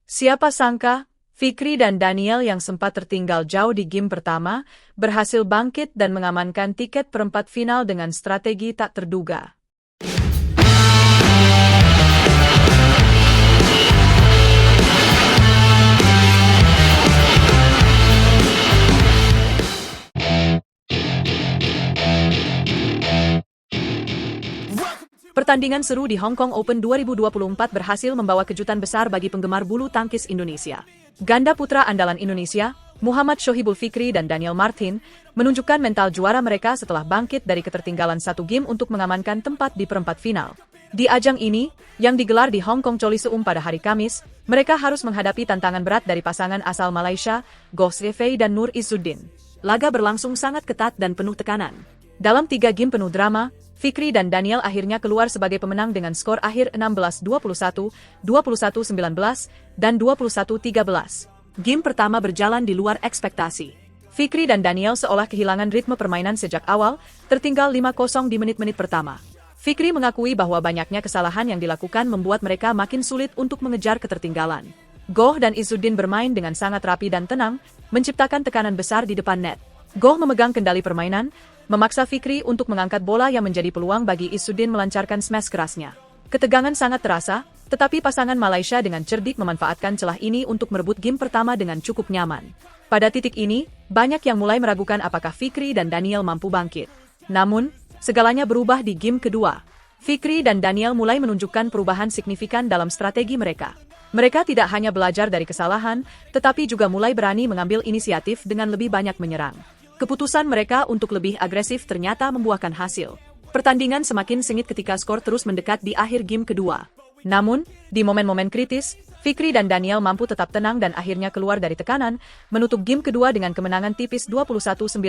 Siapa sangka, Fikri dan Daniel yang sempat tertinggal jauh di game pertama, berhasil bangkit dan mengamankan tiket perempat final dengan strategi tak terduga. Pertandingan seru di Hong Kong Open 2024 berhasil membawa kejutan besar bagi penggemar bulu tangkis Indonesia. Ganda putra andalan Indonesia, Muhammad Shohibul Fikri dan Daniel Martin, menunjukkan mental juara mereka setelah bangkit dari ketertinggalan satu game untuk mengamankan tempat di perempat final. Di ajang ini, yang digelar di Hong Kong Coliseum pada hari Kamis, mereka harus menghadapi tantangan berat dari pasangan asal Malaysia, Goh Xie Fei dan Nur Izzuddin. Laga berlangsung sangat ketat dan penuh tekanan. Dalam 3 game penuh drama, Fikri dan Daniel akhirnya keluar sebagai pemenang dengan skor akhir 16-21, 21-19, dan 21-13. Game pertama berjalan di luar ekspektasi. Fikri dan Daniel seolah kehilangan ritme permainan sejak awal, tertinggal 5-0 di menit-menit pertama. Fikri mengakui bahwa banyaknya kesalahan yang dilakukan membuat mereka makin sulit untuk mengejar ketertinggalan. Goh dan Izzuddin bermain dengan sangat rapi dan tenang, menciptakan tekanan besar di depan net. Goh memegang kendali permainan, memaksa Fikri untuk mengangkat bola yang menjadi peluang bagi Izzuddin melancarkan smash kerasnya. Ketegangan sangat terasa, tetapi pasangan Malaysia dengan cerdik memanfaatkan celah ini untuk merebut game pertama dengan cukup nyaman. Pada titik ini, banyak yang mulai meragukan apakah Fikri dan Daniel mampu bangkit. Namun, segalanya berubah di game kedua. Fikri dan Daniel mulai menunjukkan perubahan signifikan dalam strategi mereka. Mereka tidak hanya belajar dari kesalahan, tetapi juga mulai berani mengambil inisiatif dengan lebih banyak menyerang. Keputusan mereka untuk lebih agresif ternyata membuahkan hasil. Pertandingan semakin sengit ketika skor terus mendekat di akhir game kedua. Namun, di momen-momen kritis, Fikri dan Daniel mampu tetap tenang dan akhirnya keluar dari tekanan, menutup game kedua dengan kemenangan tipis 21-19.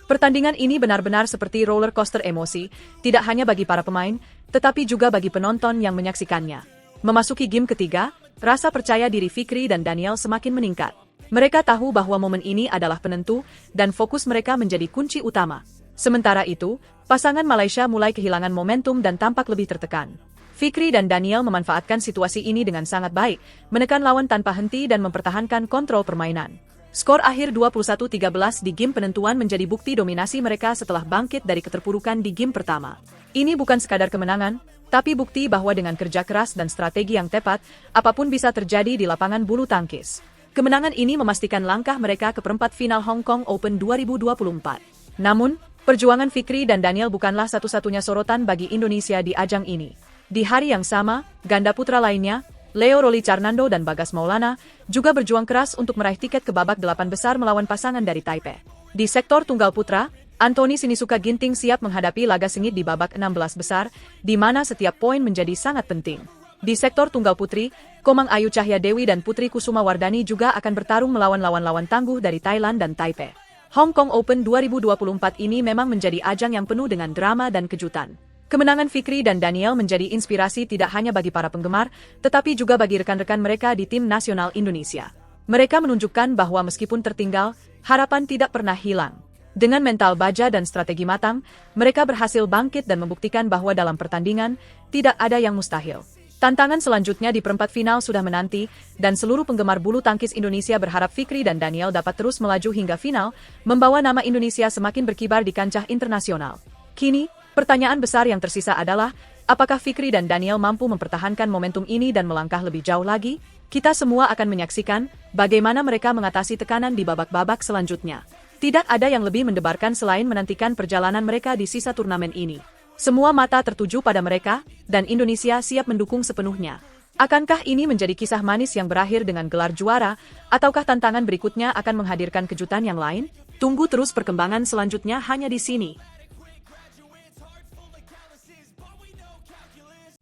Pertandingan ini benar-benar seperti roller coaster emosi, tidak hanya bagi para pemain, tetapi juga bagi penonton yang menyaksikannya. Memasuki game ketiga, rasa percaya diri Fikri dan Daniel semakin meningkat. Mereka tahu bahwa momen ini adalah penentu, dan fokus mereka menjadi kunci utama. Sementara itu, pasangan Malaysia mulai kehilangan momentum dan tampak lebih tertekan. Fikri dan Daniel memanfaatkan situasi ini dengan sangat baik, menekan lawan tanpa henti dan mempertahankan kontrol permainan. Skor akhir 21-13 di game penentuan menjadi bukti dominasi mereka setelah bangkit dari keterpurukan di game pertama. Ini bukan sekadar kemenangan, tapi bukti bahwa dengan kerja keras dan strategi yang tepat, apapun bisa terjadi di lapangan bulu tangkis. Kemenangan ini memastikan langkah mereka ke perempat final Hong Kong Open 2024. Namun, perjuangan Fikri dan Daniel bukanlah satu-satunya sorotan bagi Indonesia di ajang ini. Di hari yang sama, ganda putra lainnya, Leo Roli Carnando dan Bagas Maulana, juga berjuang keras untuk meraih tiket ke babak 8 besar melawan pasangan dari Taipei. Di sektor tunggal putra, Anthony Sinisuka Ginting siap menghadapi laga sengit di babak 16 besar, di mana setiap poin menjadi sangat penting. Di sektor tunggal putri, Komang Ayu Cahya Dewi dan Putri Kusuma Wardani juga akan bertarung melawan lawan-lawan tangguh dari Thailand dan Taipei. Hong Kong Open 2024 ini memang menjadi ajang yang penuh dengan drama dan kejutan. Kemenangan Fikri dan Daniel menjadi inspirasi tidak hanya bagi para penggemar, tetapi juga bagi rekan-rekan mereka di tim nasional Indonesia. Mereka menunjukkan bahwa meskipun tertinggal, harapan tidak pernah hilang. Dengan mental baja dan strategi matang, mereka berhasil bangkit dan membuktikan bahwa dalam pertandingan, tidak ada yang mustahil. Tantangan selanjutnya di perempat final sudah menanti, dan seluruh penggemar bulu tangkis Indonesia berharap Fikri dan Daniel dapat terus melaju hingga final, membawa nama Indonesia semakin berkibar di kancah internasional. Kini, pertanyaan besar yang tersisa adalah, apakah Fikri dan Daniel mampu mempertahankan momentum ini dan melangkah lebih jauh lagi? Kita semua akan menyaksikan bagaimana mereka mengatasi tekanan di babak-babak selanjutnya. Tidak ada yang lebih mendebarkan selain menantikan perjalanan mereka di sisa turnamen ini. Semua mata tertuju pada mereka, dan Indonesia siap mendukung sepenuhnya. Akankah ini menjadi kisah manis yang berakhir dengan gelar juara, ataukah tantangan berikutnya akan menghadirkan kejutan yang lain? Tunggu terus perkembangan selanjutnya hanya di sini.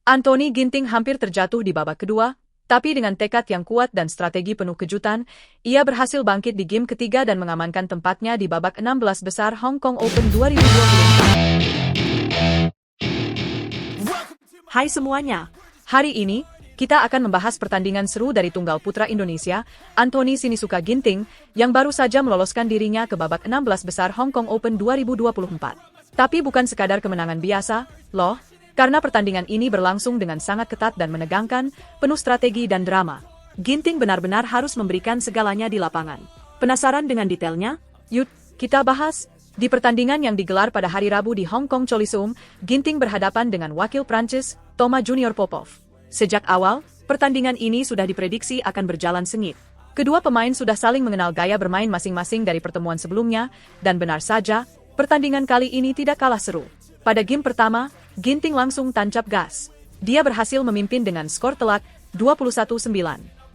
Anthony Ginting hampir terjatuh di babak kedua, tapi dengan tekad yang kuat dan strategi penuh kejutan, ia berhasil bangkit di game ketiga dan mengamankan tempatnya di babak 16 besar Hong Kong Open 2024. Hai semuanya, hari ini, kita akan membahas pertandingan seru dari tunggal putra Indonesia, Anthony Sinisuka Ginting, yang baru saja meloloskan dirinya ke babak 16 besar Hong Kong Open 2024. Tapi bukan sekadar kemenangan biasa, loh, karena pertandingan ini berlangsung dengan sangat ketat dan menegangkan, penuh strategi dan drama. Ginting benar-benar harus memberikan segalanya di lapangan. Penasaran dengan detailnya? Yuk, kita bahas. Di pertandingan yang digelar pada hari Rabu di Hong Kong Coliseum, Ginting berhadapan dengan wakil Prancis, Thomas Junior Popov. Sejak awal, pertandingan ini sudah diprediksi akan berjalan sengit. Kedua pemain sudah saling mengenal gaya bermain masing-masing dari pertemuan sebelumnya, dan benar saja, pertandingan kali ini tidak kalah seru. Pada game pertama, Ginting langsung tancap gas. Dia berhasil memimpin dengan skor telak 21-9.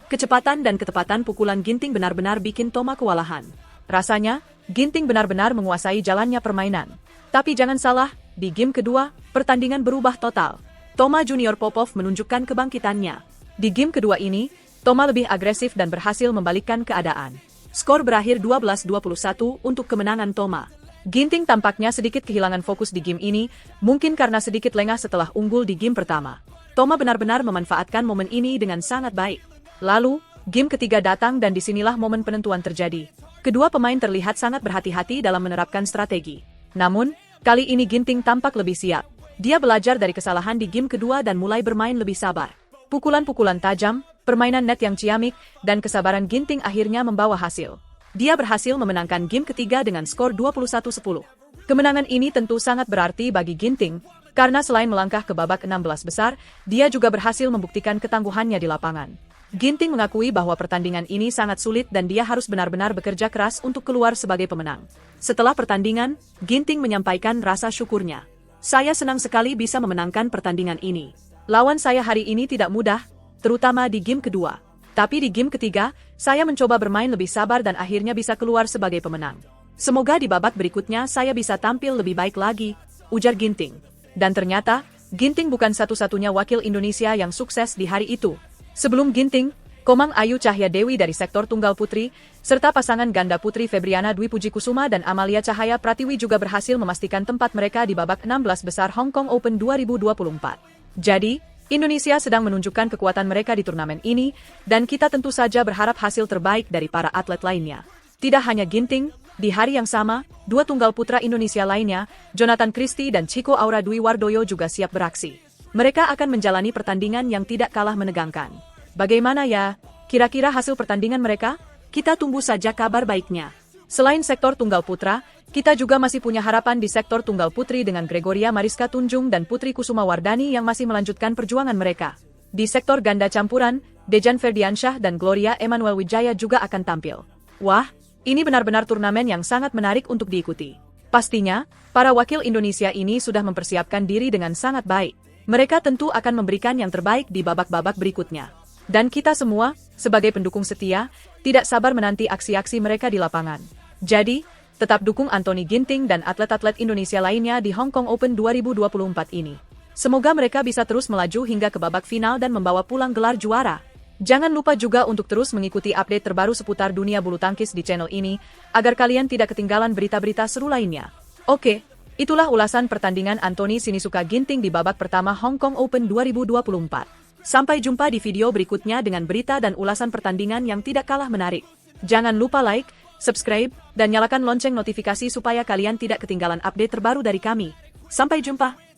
Kecepatan dan ketepatan pukulan Ginting benar-benar bikin Thomas kewalahan. Rasanya, Ginting benar-benar menguasai jalannya permainan. Tapi jangan salah, di game kedua, pertandingan berubah total. Thomas Junior Popov menunjukkan kebangkitannya. Di game kedua ini, Thomas lebih agresif dan berhasil membalikkan keadaan. Skor berakhir 12-21 untuk kemenangan Thomas. Ginting tampaknya sedikit kehilangan fokus di game ini, mungkin karena sedikit lengah setelah unggul di game pertama. Thomas benar-benar memanfaatkan momen ini dengan sangat baik. Lalu, game ketiga datang dan disinilah momen penentuan terjadi. Kedua pemain terlihat sangat berhati-hati dalam menerapkan strategi. Namun, kali ini Ginting tampak lebih siap. Dia belajar dari kesalahan di game kedua dan mulai bermain lebih sabar. Pukulan-pukulan tajam, permainan net yang ciamik, dan kesabaran Ginting akhirnya membawa hasil. Dia berhasil memenangkan game ketiga dengan skor 21-10. Kemenangan ini tentu sangat berarti bagi Ginting, karena selain melangkah ke babak 16 besar, dia juga berhasil membuktikan ketangguhannya di lapangan. Ginting mengakui bahwa pertandingan ini sangat sulit dan dia harus benar-benar bekerja keras untuk keluar sebagai pemenang. Setelah pertandingan, Ginting menyampaikan rasa syukurnya. Saya senang sekali bisa memenangkan pertandingan ini. Lawan saya hari ini tidak mudah, terutama di game kedua. Tapi di game ketiga, saya mencoba bermain lebih sabar dan akhirnya bisa keluar sebagai pemenang. Semoga di babak berikutnya saya bisa tampil lebih baik lagi, ujar Ginting. Dan ternyata, Ginting bukan satu-satunya wakil Indonesia yang sukses di hari itu. Sebelum Ginting, Komang Ayu Cahya Dewi dari sektor tunggal putri, serta pasangan ganda putri Febriana Dwi Puji Kusuma dan Amalia Cahaya Pratiwi juga berhasil memastikan tempat mereka di babak 16 besar Hong Kong Open 2024. Jadi, Indonesia sedang menunjukkan kekuatan mereka di turnamen ini, dan kita tentu saja berharap hasil terbaik dari para atlet lainnya. Tidak hanya Ginting, di hari yang sama, dua tunggal putra Indonesia lainnya, Jonathan Christie dan Chico Aura Dwi Wardoyo juga siap beraksi. Mereka akan menjalani pertandingan yang tidak kalah menegangkan. Bagaimana ya? Kira-kira hasil pertandingan mereka? Kita tunggu saja kabar baiknya. Selain sektor tunggal putra, kita juga masih punya harapan di sektor tunggal putri dengan Gregoria Mariska Tunjung dan Putri Kusuma Wardani yang masih melanjutkan perjuangan mereka. Di sektor ganda campuran, Dejan Ferdiansyah dan Gloria Emmanuel Wijaya juga akan tampil. Wah, ini benar-benar turnamen yang sangat menarik untuk diikuti. Pastinya, para wakil Indonesia ini sudah mempersiapkan diri dengan sangat baik. Mereka tentu akan memberikan yang terbaik di babak-babak berikutnya. Dan kita semua, sebagai pendukung setia, tidak sabar menanti aksi-aksi mereka di lapangan. Jadi, tetap dukung Anthony Ginting dan atlet-atlet Indonesia lainnya di Hong Kong Open 2024 ini. Semoga mereka bisa terus melaju hingga ke babak final dan membawa pulang gelar juara. Jangan lupa juga untuk terus mengikuti update terbaru seputar dunia bulu tangkis di channel ini, agar kalian tidak ketinggalan berita-berita seru lainnya. Oke. Itulah ulasan pertandingan Anthony Sinisuka Ginting di babak pertama Hong Kong Open 2024. Sampai jumpa di video berikutnya dengan berita dan ulasan pertandingan yang tidak kalah menarik. Jangan lupa like, subscribe, dan nyalakan lonceng notifikasi supaya kalian tidak ketinggalan update terbaru dari kami. Sampai jumpa!